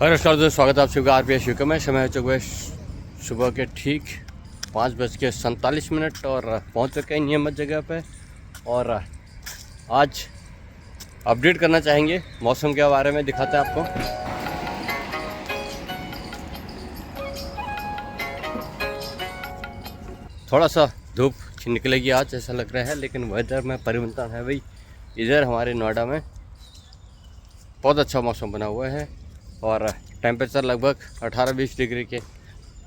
नमस्कार दोस्तों, स्वागत है आप सबका आरपीएस शो में। समय हो चुका है सुबह के ठीक 5:47 और पहुंच चुके हैं नियमित जगह पे। और आज अपडेट करना चाहेंगे मौसम के बारे में, दिखाते हैं आपको। थोड़ा सा धूप निकलेगी आज ऐसा लग रहा है, लेकिन वेदर में परिवर्तन है भाई। इधर हमारे नोएडा में बहुत अच्छा मौसम बना हुआ है और टेम्परेचर लगभग 18-20 डिग्री के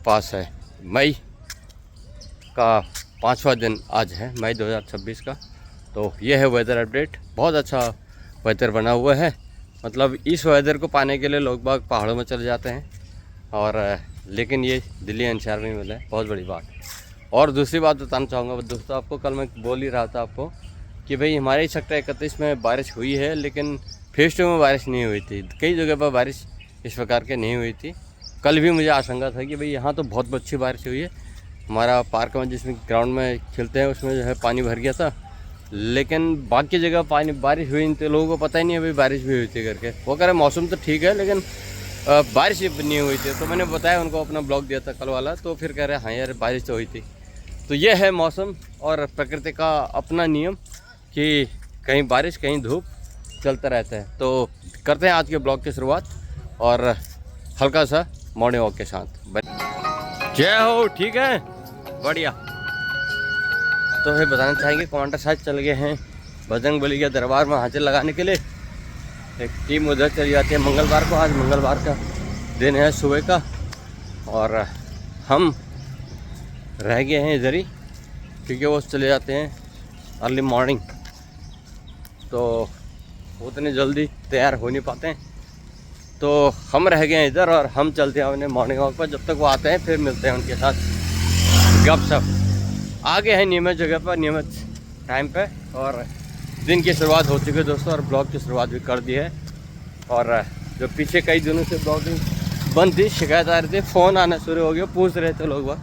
पास है। मई का 5वां दिन आज है, मई 2026 का। तो ये है वेदर अपडेट। बहुत अच्छा वेदर बना हुआ है, मतलब इस वेदर को पाने के लिए लोग बाग पहाड़ों में चले जाते हैं, और लेकिन ये दिल्ली एनसीआर में मिला है, बहुत बड़ी बात। और दूसरी बात बताना चाहूँगा दोस्तों आपको, कल मैं बोल ही रहा था आपको कि भाई हमारे सेक्टर 31 में बारिश हुई है, लेकिन फेज 2 में बारिश नहीं हुई थी। कई जगह पर बारिश इस प्रकार के नहीं हुई थी। कल भी मुझे आशंका था कि भाई यहाँ तो बहुत अच्छी बारिश हुई है। हमारा पार्क में जिसमें ग्राउंड में खेलते हैं उसमें जो है पानी भर गया था, लेकिन बाकी जगह पानी बारिश हुई नहीं, तो लोगों को पता ही नहीं है भाई बारिश भी हुई थी करके। वो कह रहे मौसम तो ठीक है लेकिन बारिश नहीं हुई थी। तो मैंने बताया उनको, अपना ब्लॉग दिया था कल वाला, तो फिर कह रहे हाँ यार बारिश तो हुई थी। तो ये है मौसम और प्रकृति का अपना नियम कि कहीं बारिश कहीं धूप चलता रहता है। तो करते हैं आज के ब्लॉग की शुरुआत और हल्का सा मॉर्निंग वॉक के साथ। जय हो, ठीक है, बढ़िया। तो फिर बताना चाहेंगे कमांडर साहब चल गए हैं बजरंगबली के दरबार में हाजिर लगाने के लिए। एक टीम उधर चली जाती है मंगलवार को। आज मंगलवार का दिन है सुबह का, और हम रह गए हैं इधर ही क्योंकि वो चले जाते हैं अर्ली मॉर्निंग, तो उतने जल्दी तैयार हो नहीं पाते हैं। तो हम रह गए हैं इधर और हम चलते हैं अपने मॉर्निंग वॉक पर। जब तक वो आते हैं फिर मिलते हैं उनके साथ गपशप। आगे हैं नियमित जगह पर, नियमित टाइम पे, और दिन की शुरुआत हो चुकी है दोस्तों, और ब्लॉग की शुरुआत भी कर दी है। और जो पीछे कई दिनों से ब्लॉगिंग बंद थी, शिकायत आ रही थी, फ़ोन आना शुरू हो गया, पूछ रहे थे लोग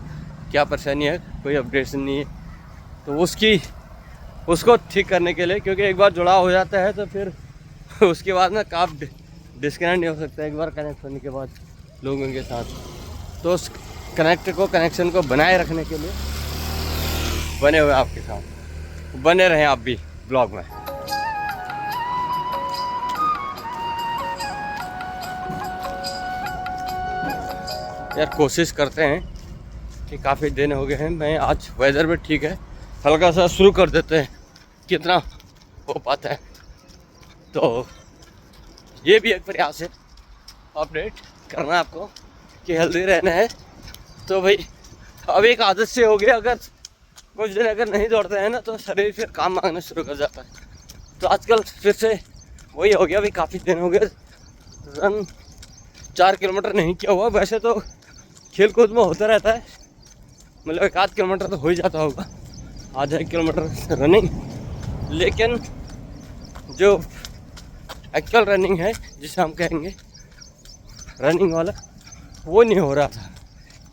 क्या परेशानी है, कोई अपडेशन नहीं है। तो उसको ठीक करने के लिए, क्योंकि एक बार जुड़ाव हो जाता है तो फिर उसके बाद ना काम डिस्कनेक्ट नहीं हो सकता एक बार कनेक्ट होने के बाद लोगों के साथ। तो उस कनेक्शन को बनाए रखने के लिए बने हुए आपके साथ, बने रहें आप भी ब्लॉग में। यार कोशिश करते हैं कि काफ़ी दिन हो गए हैं, मैं आज वेदर भी ठीक है, हल्का सा शुरू कर देते हैं, कितना हो पाता है। तो ये भी एक प्रयास है अपडेट करना आपको कि हेल्दी रहना है। तो भाई अब एक आदत से हो गया, अगर कुछ दिन अगर नहीं दौड़ते हैं ना तो शरीर फिर काम मांगना शुरू कर जाता है। तो आजकल फिर से वही हो गया भाई, काफ़ी दिन हो गए रन 4 किलोमीटर नहीं किया हुआ। वैसे तो खेल कूद में होता रहता है, मतलब 1 किलोमीटर तो हो ही जाता होगा, आधा 1 किलोमीटर रनिंग, लेकिन जो एक्चुअल रनिंग है जिसे हम कहेंगे रनिंग वाला, वो नहीं हो रहा था।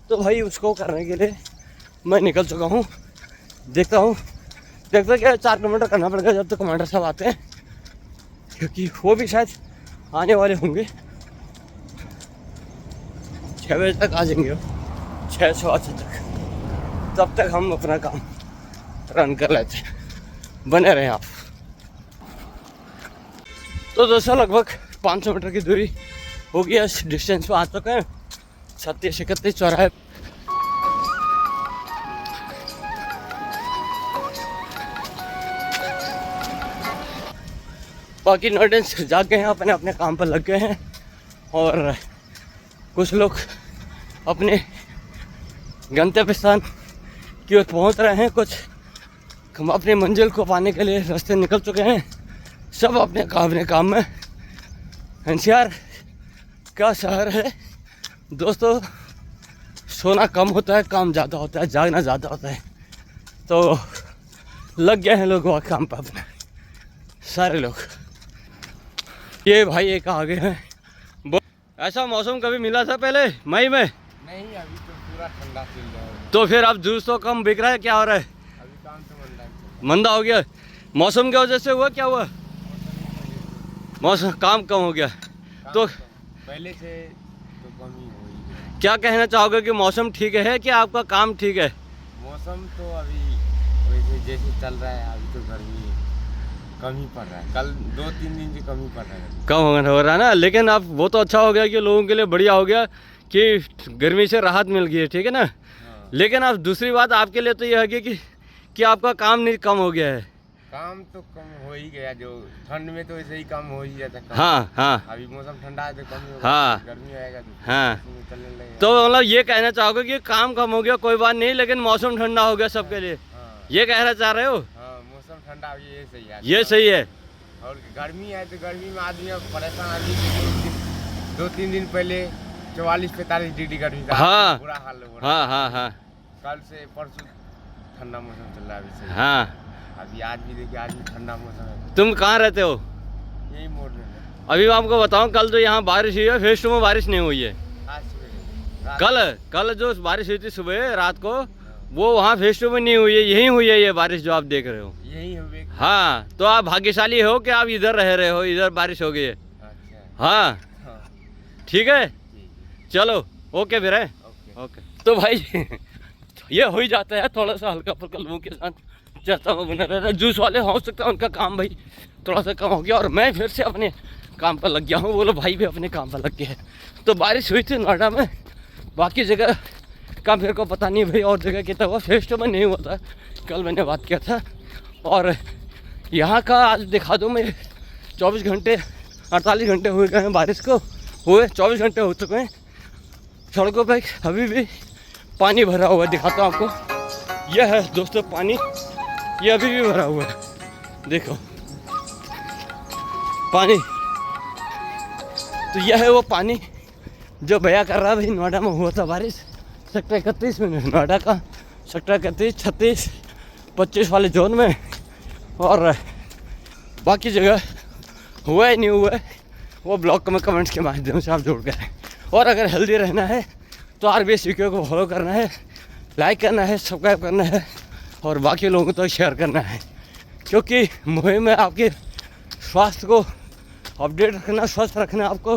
तो भाई उसको करने के लिए मैं निकल चुका हूँ। देखता क्या 4 किलोमीटर करना पड़ेगा जब तक कमांडर साहब आते हैं, क्योंकि वो भी शायद आने वाले होंगे। 6 बजे तक आ जाएंगे, 6-6 तक। तब तक हम अपना काम रन कर लेते हैं, बने रहें आप। तो दोस्तों लगभग 500 मीटर की दूरी हो गई, इस डिस्टेंस पे आ चुके हैं 36-31 चौराहे। बाकी नोएडेंस जाग गए हैं, अपने अपने काम पर लग गए हैं, और कुछ लोग अपने गंतव्य स्थान की ओर पहुँच रहे हैं, कुछ अपने मंजिल को पाने के लिए रास्ते निकल चुके हैं। सब अपने काम में। एनसीआर का शहर है दोस्तों, सोना कम होता है, काम ज़्यादा होता है, जागना ज़्यादा होता है। तो लग गए हैं लोग वहाँ काम पर अपने, सारे लोग। ये भाई एक आ गए हैं। ऐसा मौसम कभी मिला था पहले मई में? नहीं, अभी तो पूरा ठंडा चल रहा है। तो फिर अब जूस तो कम बिक रहा है, क्या हो रहा है? अभी काम तो मंदा हो गया, मौसम की वजह से हुआ, क्या हुआ? मौसम काम कम हो गया तो पहले से कम ही हो ही गया। क्या कहना चाहोगे कि मौसम ठीक है कि आपका काम ठीक है? मौसम तो अभी वैसे जैसे चल रहा है, अभी तो गर्मी कम ही पड़ रहा है। कल 2-3 दिन से कम ही पड़ रहा है। कम हो रहा है ना, लेकिन अब वो तो अच्छा हो गया कि लोगों के लिए बढ़िया हो गया कि गर्मी से राहत मिल गई है, ठीक है ना। हाँ। लेकिन अब दूसरी बात आपके लिए तो ये है कि आपका काम नहीं कम हो गया है। काम तो कम हो ही गया, जो ठंड में तो ऐसे ही कम हो ही जाता है। हाँ हाँ अभी मौसम ठंडा है तो कम ही होगा। हाँ। गर्मी आएगा तो हाँ। पसीने चलने लगेगा। तो मतलब ये कहना चाहोगे कि काम कम हो गया कोई बात नहीं, लेकिन मौसम ठंडा हो गया सबके लिए, हाँ ये कहना चाह रहे हो? हाँ, मौसम ठंडा हो गया, ये सही है। ये सही है। और गर्मी है तो गर्मी में आदमी अब परेशान। आदमी 2-3 दिन पहले 44-45 डिग्री गर्मी था। हाँ। बुरा हाल हो रहा है। हाँ हाँ हाँ कल से परसों ठंडा मौसम चल रहा है अभी से। हाँ। अभी आज भी देखिए, आज भी ठंडा मौसम है। तुम कहाँ रहते हो? यही मोड़ में है। अभी मैं आपको बताऊं, कल तो यहाँ बारिश हुई है, फेस 2 में बारिश नहीं हुई है। आज सुबह कल जो बारिश हुई थी सुबह रात को, वो वहाँ फेस 2 में नहीं हुई है, यहीं हुई है ये बारिश जो आप देख रहे हो। यही हुए। हाँ, तो आप भाग्यशाली हो कि आप इधर रह रहे हो, इधर बारिश हो गई है। अच्छा। हाँ हाँ, ठीक है, ठीक चलो ओके फिर है। है। ओके। ओके तो भाई ये हो ही जाता है, थोड़ा सा हल्का फुल्का लोगों के साथ चर्चा में बना रहता है। जूस वाले हो सकता है उनका काम भाई थोड़ा सा कम हो गया, और मैं फिर से अपने काम पर लग गया हूँ। वो लोग भाई भी अपने काम पर लग गए हैं। तो बारिश हुई थी नोएडा में, बाकी जगह का मेरे को पता नहीं भाई, और जगह कितना हुआ, फेस 2 में नहीं हुआ था। कल मैंने बात किया था। और यहाँ का आज दिखा दूँ मैं, 24 घंटे 48 घंटे हुए गए हैं बारिश को, हुए 24 घंटे हो चुके हैं। सड़कों पर अभी भी पानी भरा हुआ है, दिखाता हूँ आपको। यह है दोस्तों पानी, ये अभी भी भरा हुआ है, देखो पानी। तो यह है वो पानी जो भैया कर रहा है भाई। नोएडा में हुआ था बारिश, सेक्टर 31 में, नोएडा का सेक्टर 31, 36, 25 वाले जोन में। और बाकी जगह हुआ ही नहीं हुआ है, वो ब्लॉग में कमेंट्स के माध्यम से आप जोड़ कर। और अगर हेल्दी रहना है तो RBSVK को फॉलो करना है, लाइक करना है, सब्सक्राइब करना है, और बाकी लोगों तक शेयर करना है। क्योंकि मुहिम में आपके स्वास्थ्य को अपडेट रखना, स्वस्थ रखना आपको,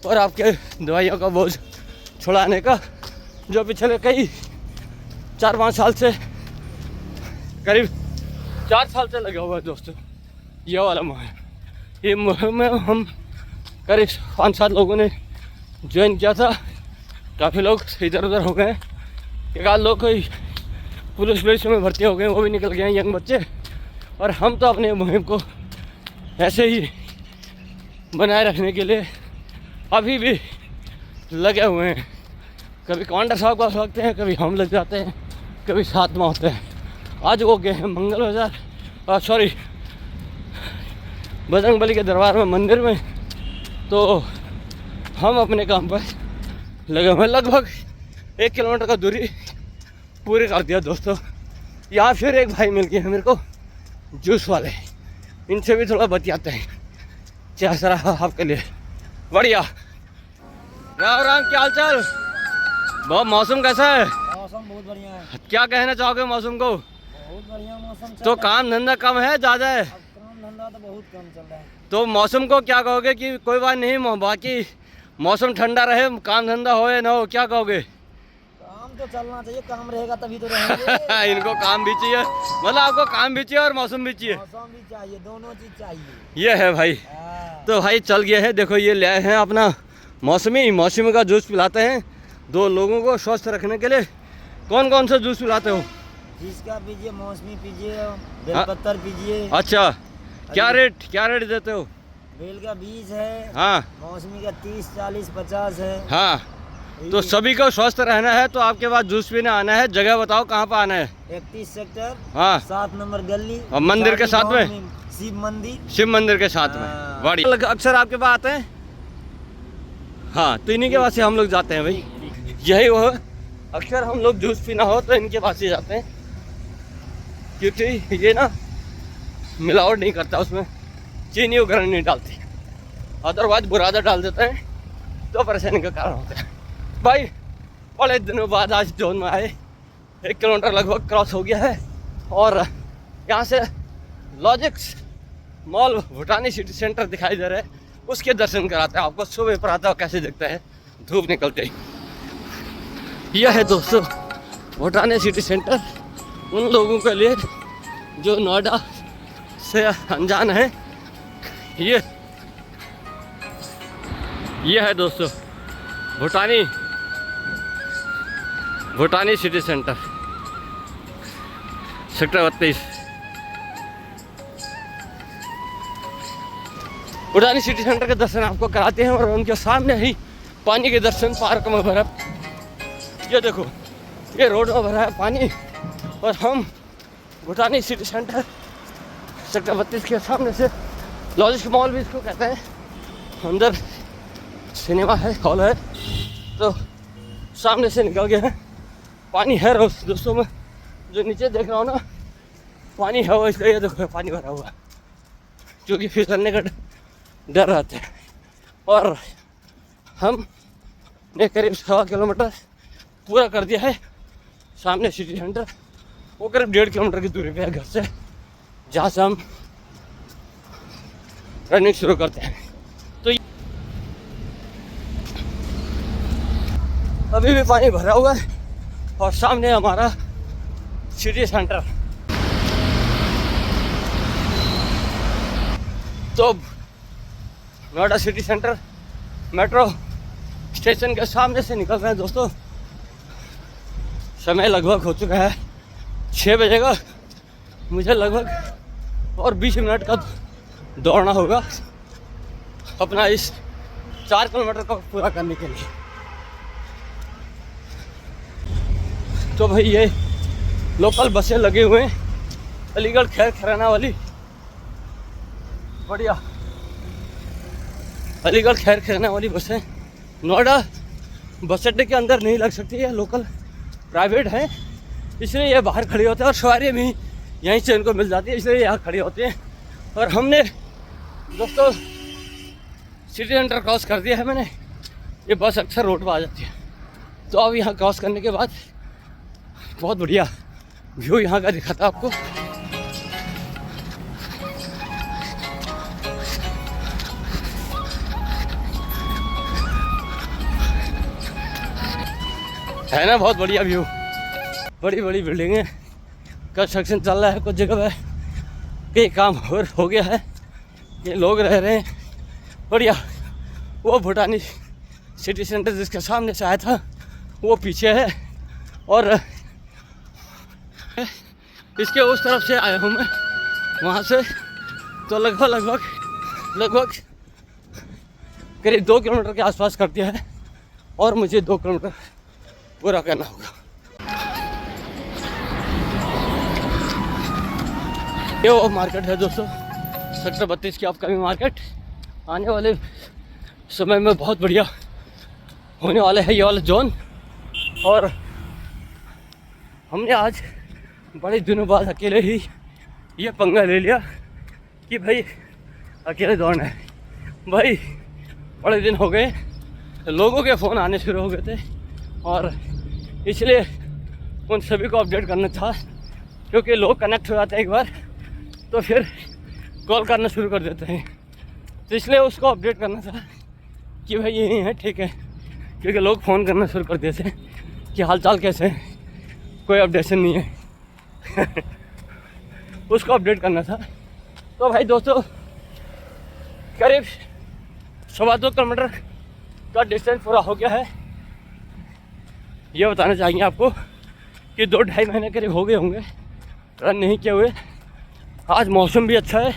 और आपके दवाइयों का बोझ छुड़ाने का, जो पिछले कई 4-5 साल से, करीब 4 साल से लगा हुआ है दोस्तों ये वाला मुहिम। ये मुहिम में हम करीब 5-7 लोगों ने ज्वाइन किया था। काफ़ी लोग इधर उधर हो गए, एक आध लोग कोई पुलिस में भर्ती हो गए, वो भी निकल गए हैं, यंग बच्चे। और हम तो अपने मुहिम को ऐसे ही बनाए रखने के लिए अभी भी लगे हुए हैं। कभी कमांडर साहब को लगते हैं, कभी हम लग जाते हैं, कभी साथ में होते हैं। आज वो गए हैं मंगल बाजार, सॉरी बजरंग बली के दरबार में, मंदिर में। तो हम अपने काम पर लगे हुए, लगभग 1 किलोमीटर का दूरी पूरी कर दिया दोस्तों। यहाँ फिर एक भाई मिल गए हैं मेरे को, जूस वाले, इनसे भी थोड़ा बतियाते हैं। क्या सर आपके लिए बढ़िया। राम राम, क्या हाल चाल? बहुत मौसम कैसा है? मौसम बहुत बढ़िया है। क्या कहना चाहोगे मौसम को? बहुत बढ़िया मौसम चल तो रहा काम धंधा कम है ज़्यादा है? है। अब काम धंधा तो बहुत कम चल रहा है। तो मौसम को क्या कहोगे कि कोई बात नहीं, बाकी मौसम ठंडा रहे, काम धंधा हो या ना हो, क्या कहोगे? काम तो चलना चाहिए, काम रहेगा तभी तो रहेंगे। इनको काम भी चाहिए, मतलब आपको काम भी चाहिए और मौसम भी चाहिए। मौसम भी चाहिए, दोनों चीज चाहिए। ये है भाई। हाँ। तो भाई चल गया है, देखो ये ले आए हैं अपना मौसमी का जूस पिलाते हैं 2 लोगों को स्वस्थ रखने के लिए। कौन कौन सा जूस पिलाते हो? जिसका पीजिए, मौसमी पीजिए, बेलपत्तर पीजिए। अच्छा, क्या रेट देते हो? बेल का 20 है, हाँ मौसमी का 30, 40, 50 है। हाँ। तो सभी को स्वस्थ रहना है तो आपके पास जूस पीने आना है। जगह बताओ कहाँ पर आना है? 31 सेक्टर, हाँ, 7 नंबर गली, और मंदिर के साथ में? शिव मंदिर। शिव मंदिर के साथ में। हाँ। बढ़िया। अक्सर आपके पास आते हैं? हाँ, तो इन्हीं के पास से हम लोग जाते हैं भाई। यही वो है, अक्सर हम लोग जूस पीना हो तो इनके पास ही जाते हैं, क्योंकि ये ना मिलावट नहीं करता, उसमें चीनी वगैरह नहीं डालती। अदरवाइज बुरादा डाल देते हैं तो परेशानी का कारण होता है। भाई बड़े दिनों बाद आज जोन में आए, 1 किलोमीटर लगभग क्रॉस हो गया है। और यहाँ से लॉजिक्स मॉल भूटानी सिटी सेंटर दिखाई दे रहा है, उसके दर्शन कराते हैं आपको। सुबह प्रातः कैसे दिखता है धूप निकलते। यह है दोस्तों भूटानी सिटी सेंटर उन लोगों के लिए जो नोएडा से अनजान है। ये है दोस्तों Bhutani city centre sector 32। Bhutani city centre के दर्शन आपको कराते हैं और उनके सामने ही पानी के दर्शन, पार्क में भरा। ये देखो ये रोड में भरा है पानी और हम भूटानी सिटी सेंटर सेक्टर 32 के सामने से, लॉजिक मॉल भी इसको कहते हैं, अंदर सिनेमा है, हॉल है, तो सामने से निकल गए हैं। पानी है दोस्तों में जो नीचे देख रहा हूँ ना, पानी है वो, इसलिए देखो पानी भरा हुआ, क्योंकि फिसलने का डर रहता है। और हमने करीब 1.25 किलोमीटर पूरा कर दिया है। सामने सिटी सेंटर वो करीब 1.5 किलोमीटर की दूरी पे है घर से, जहाँ से हम रनिंग शुरू करते हैं। तो अभी भी पानी भरा हुआ है और सामने हमारा सिटी सेंटर। तो Noida city centre metro station के सामने से निकल रहे हैं दोस्तों। समय लगभग हो चुका है 6 बजे का। मुझे लगभग और 20 मिनट का दौड़ना होगा अपना इस 4 किलोमीटर को पूरा करने के लिए। तो भाई ये लोकल बसें लगे हुए हैं, अलीगढ़ खैर खैराना वाली, बढ़िया अलीगढ़ खैर खैराना वाली बसें नोएडा बस अड्डे के अंदर नहीं लग सकती है, लोकल प्राइवेट है, इसलिए ये बाहर खड़ी होते हैं और सवारी भी यहीं से इनको मिल जाती है, इसलिए यहाँ खड़ी होते हैं। और हमने दोस्तों सिटी सेंटर क्रॉस कर दिया है मैंने। ये बस अक्सर रोड पर आ जाती है, तो अब यहाँ क्रॉस करने के बाद बहुत बढ़िया व्यू यहाँ का दिखाता आपको। है ना बहुत बढ़िया व्यू, बड़ी बड़ी बिल्डिंगें, कंस्ट्रक्शन चल रहा है कुछ जगह पे, कई काम हो गया है, ये लोग रह रहे हैं बढ़िया। वो भूटानी सिटी सेंटर जिसके सामने से आया था वो पीछे है और इसके उस तरफ से आया हूँ मैं वहाँ से। तो लगभग करीब 2 किलोमीटर के आसपास कर दिया है और मुझे 2 किलोमीटर पूरा करना होगा। ये वो मार्केट है दोस्तों सेक्टर 32 की अपकमिंग मार्केट। आने वाले समय में बहुत बढ़िया होने वाला है ये वाला जोन। और हमने आज बड़े दिनों बाद अकेले ही ये पंगा ले लिया कि भाई अकेले दौड़ना है। भाई बड़े दिन हो गए, लोगों के फ़ोन आने शुरू हो गए थे और इसलिए उन सभी को अपडेट करना था, क्योंकि लोग कनेक्ट हो जाते हैं एक बार तो फिर कॉल करना शुरू कर देते हैं, तो इसलिए उसको अपडेट करना था कि भाई यही है ठीक है, क्योंकि लोग फ़ोन करना शुरू कर देते हैं कि हाल चाल कैसे है, कोई अपडेशन नहीं है उसको अपडेट करना था। तो भाई दोस्तों करीब 2.25 किलोमीटर का डिस्टेंस पूरा हो गया है। ये बताना चाहेंगे आपको कि 2-2.5 महीने करीब हो गए होंगे रन नहीं किए हुए। आज मौसम भी अच्छा है,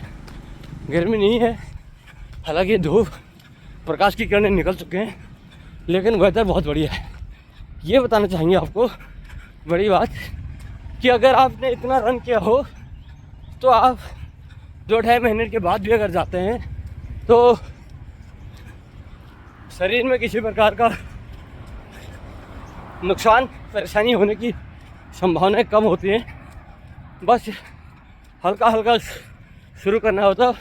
गर्मी नहीं है, हालांकि धूप प्रकाश की किरणें निकल चुके हैं, लेकिन वेदर बहुत बढ़िया है। ये बताना चाहेंगे आपको बड़ी बात कि अगर आपने इतना रन किया हो तो आप 2-2.5 महीने के बाद भी अगर जाते हैं तो शरीर में किसी प्रकार का नुकसान परेशानी होने की संभावनाएं कम होती हैं। बस हल्का हल्का शुरू करना होता,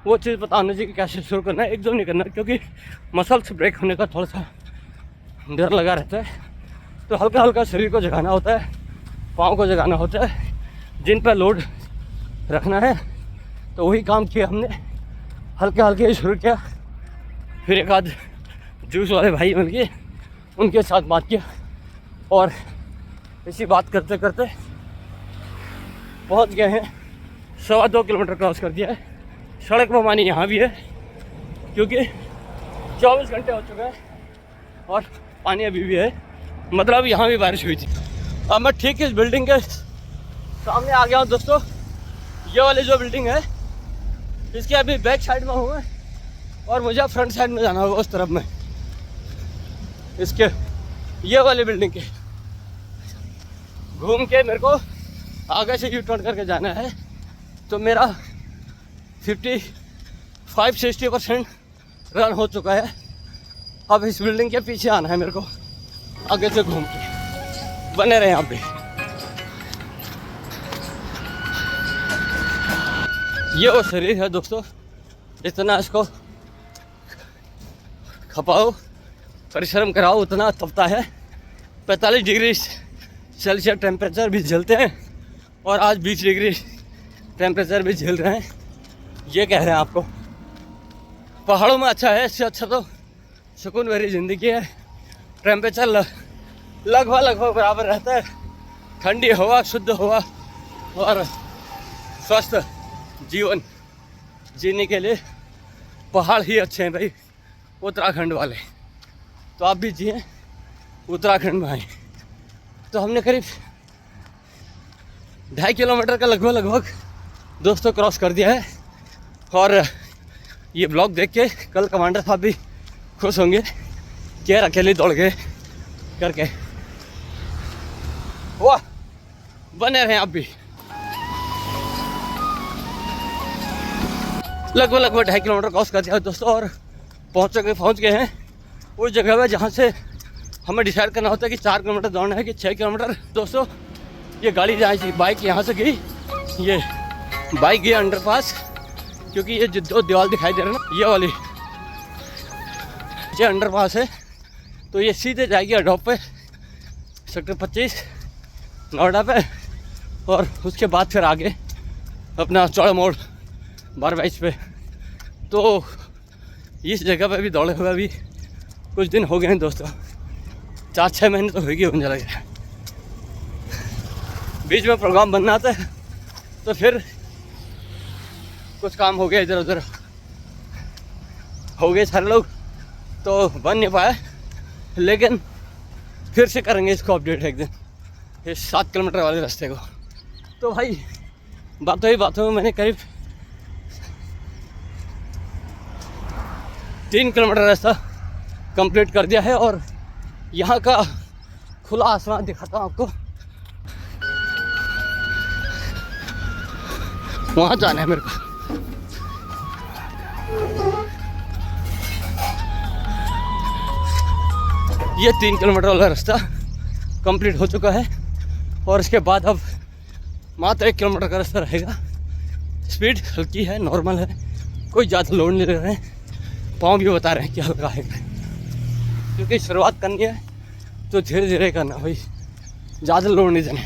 वो चीज़ बताना चाहिए कि कैसे शुरू करना है, एकदम नहीं करना, क्योंकि मसल्स ब्रेक होने का थोड़ा सा डर लगा रहता है। तो हल्का हल्का शरीर को जगाना होता है, पाँव को जगाना होता है, जिन पर लोड रखना है। तो वही काम किया हमने, हल्के हल्के ही शुरू किया, फिर एक आध जूस वाले भाई मिल गए, उनके साथ बात किया और इसी बात करते करते पहुंच गए हैं। 2.25 किलोमीटर क्रॉस कर दिया है। सड़क पर पानी यहाँ भी है क्योंकि 24 घंटे हो चुका है और पानी अभी भी है, मतलब यहाँ भी बारिश हुई थी। अब मैं ठीक इस बिल्डिंग के सामने आ गया हूँ दोस्तों। ये वाली जो बिल्डिंग है इसके अभी बैक साइड में हूँ और मुझे फ्रंट साइड में जाना होगा उस तरफ में, इसके ये वाली बिल्डिंग के घूम के मेरे को आगे से यू टर्न करके जाना है। तो मेरा 55-60% रन हो चुका है। अब इस बिल्डिंग के पीछे आना है मेरे को आगे से घूम के। बने रहे यहाँ पे। ये वो शरीर है दोस्तों, जितना इसको खपाओ परिश्रम कराओ उतना तपता है। 45 डिग्री सेल्सियस टेम्परेचर भी झेलते हैं और आज 20 डिग्री टेम्परेचर भी झेल रहे हैं। ये कह रहे हैं आपको पहाड़ों में अच्छा है, इससे अच्छा तो सुकून भरी ज़िंदगी है। टेम्परेचर लगभग बराबर रहता है, ठंडी हवा, शुद्ध हवा और स्वस्थ जीवन जीने के लिए पहाड़ ही अच्छे हैं भाई, उत्तराखंड वाले। तो आप भी जिए उत्तराखंड में आए। तो हमने करीब 2.5 किलोमीटर का लगभग दोस्तों क्रॉस कर दिया है और ये ब्लॉग देख के कल कमांडर साहब भी खुश होंगे कि यार अकेले दौड़ गए करके। वाह, बने रहें आप भी। लगभग 2.5 किलोमीटर क्रॉस कर दिया दोस्तों और पहुँच गए हैं उस जगह पे जहाँ से हमें डिसाइड करना होता है कि 4 किलोमीटर दौड़ना है कि 6 किलोमीटर। दोस्तों ये गाड़ी जहाँ से बाइक यहाँ से गई, ये बाइक गई अंडरपास, क्योंकि ये जो 2 दीवार दिखाई दे रहे हैं ना, ये वाली ये अंडरपास है। तो ये सीधे जाएगी अडोप पे, सेक्टर 25 नोएडा पे, और उसके बाद फिर आगे अपना चौड़ा मोड़ 12-22 पे। तो इस जगह पे भी दौड़े हुए अभी कुछ दिन हो गए हैं दोस्तों, 4-6 महीने तो होगी मुझे लग रहा है। बीच में प्रोग्राम बनना था तो फिर कुछ काम हो गया, इधर उधर हो गए सारे लोग, तो बन नहीं पाया। लेकिन फिर से करेंगे इसको अपडेट एक दिन, इस 7 किलोमीटर वाले रास्ते को। तो भाई बातों में मैंने करीब 3 किलोमीटर रास्ता कंप्लीट कर दिया है और यहाँ का खुला आसमान दिखाता हूँ आपको। वहाँ जाना है मेरे को। ये 3 किलोमीटर वाला रास्ता कंप्लीट हो चुका है और इसके बाद अब मात्र 1 किलोमीटर का रास्ता रहेगा। स्पीड हल्की है, नॉर्मल है, कोई ज़्यादा लोड नहीं ले रहे हैं। पाँव भी बता रहे हैं कि हल्का है, क्योंकि शुरुआत करनी है तो धीरे धीरे करना भाई, ज़्यादा लोड नहीं देने।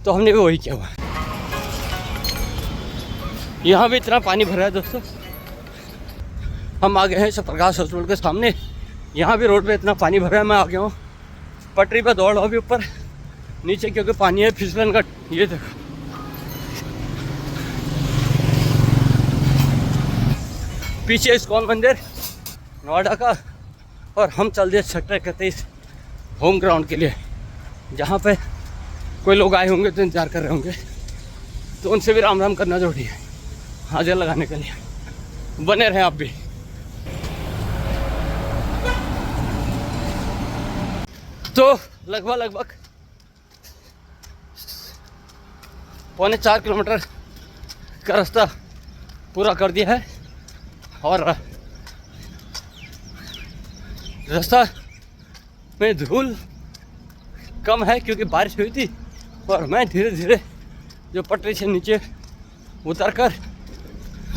तो हमने भी वही किया हुआ। यहाँ भी इतना पानी भरा है दोस्तों। हम आ गए हैं प्रकाश हॉस्पिटल के सामने। यहाँ भी रोड पे इतना पानी भरा है। मैं आ गया हूँ पटरी पे, दौड़ अभी ऊपर नीचे क्योंकि पानी है, फिसलन का। ये देखो पीछे इस्कॉन मंदिर नोएडा का, और हम चल दिए सेक्टर 31 होम ग्राउंड के लिए, जहाँ पे कोई लोग आए होंगे तो इंतज़ार कर रहे होंगे, तो उनसे भी राम राम करना जरूरी है हाजिर लगाने के लिए। बने रहें आप भी। तो लगभग 3.25 किलोमीटर का रास्ता पूरा कर दिया है और रास्ता में धूल कम है क्योंकि बारिश हुई थी, और मैं धीरे धीरे जो पटरी से नीचे उतर कर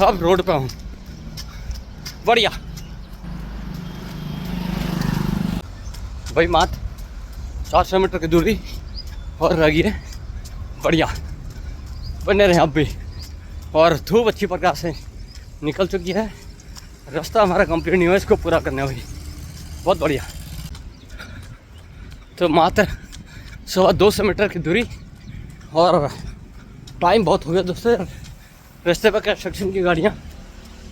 अब रोड पे हूँ। बढ़िया भाई, मात्र 400 मीटर की दूरी और रह गई है। बढ़िया, बने रहे अब भी। और धूप अच्छी प्रकार से निकल चुकी है। रास्ता हमारा कंप्लीट नहीं हुआ, इसको पूरा करने हुई। बहुत बढ़िया। तो मात्र 250 मीटर की दूरी और टाइम बहुत हो गया दोस्तों। रास्ते पर कंस्ट्रक्शन की गाड़ियाँ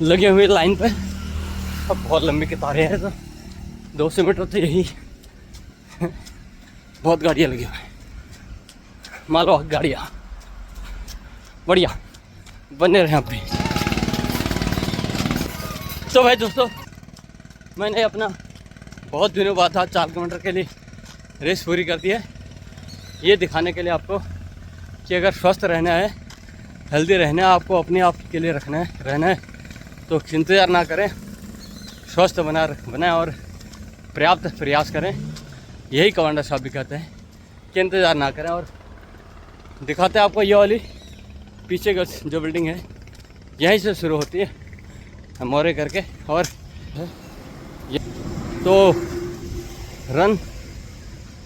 लगी हुई लाइन पे, अब बहुत लंबी कतारें हैं। तो 200 मीटर तो यही बहुत गाड़ियाँ लगी हुई, मालो गाड़ियाँ बढ़िया बने रहे आप भी। तो भाई दोस्तों, मैंने अपना बहुत दिनों बाद आज 4 किलोमीटर के लिए रेस पूरी कर दी है, ये दिखाने के लिए आपको कि अगर स्वस्थ रहना है, हेल्दी रहना है, आपको अपने आप के लिए रहना है तो इंतज़ार ना करें, स्वस्थ बनाएं और पर्याप्त प्रयास करें। यही कमांडर साहब भी कहते हैं कि इंतज़ार ना करें। और दिखाते हैं आपको ये वाली पीछे का जो बिल्डिंग है, यहीं से शुरू होती है मोरे करके। और ये तो रन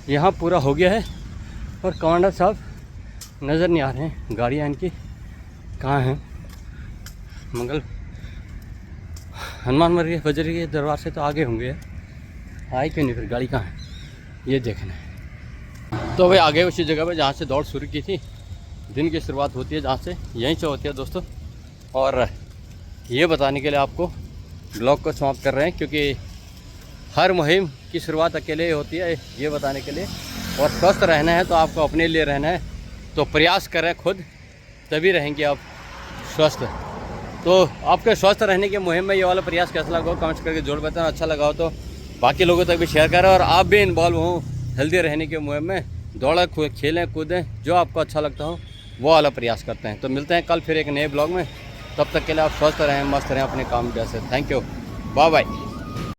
यहाँ पूरा हो गया है और कमांडर साहब नज़र नहीं आ रहे हैं। गाड़ियाँ इनकी कहाँ हैं? मंगल हनुमान मरी बजरी के दरबार से तो आगे होंगे, आए क्यों नहीं फिर? गाड़ी कहाँ है ये देखना है। तो भाई आगे उसी जगह पे जहाँ से दौड़ शुरू की थी, दिन की शुरुआत होती है जहाँ से, यहीं से होती है दोस्तों। और ये बताने के लिए आपको ब्लॉग को समाप्त कर रहे हैं, क्योंकि हर मुहिम की शुरुआत अकेले ही होती है, ये बताने के लिए। और स्वस्थ रहना है तो आपको अपने लिए रहना है, तो प्रयास करें खुद, तभी रहेंगे आप स्वस्थ। तो आपके स्वस्थ रहने की मुहिम में ये वाला प्रयास कैसा लगा हो कमेंट्स करके जरूर बताना। अच्छा लगा हो तो बाकी लोगों तक भी शेयर करें और आप भी इन्वॉल्व हों हेल्दी रहने की मुहिम में। दौड़ें, खेलें, कूदें, जो आपको अच्छा लगता हो वो वाला प्रयास करते हैं। तो मिलते हैं कल फिर एक नए ब्लॉग में, तब तक के लिए आप स्वस्थ रहें, मस्त रहें अपने काम जैसे। Thank you, bye bye.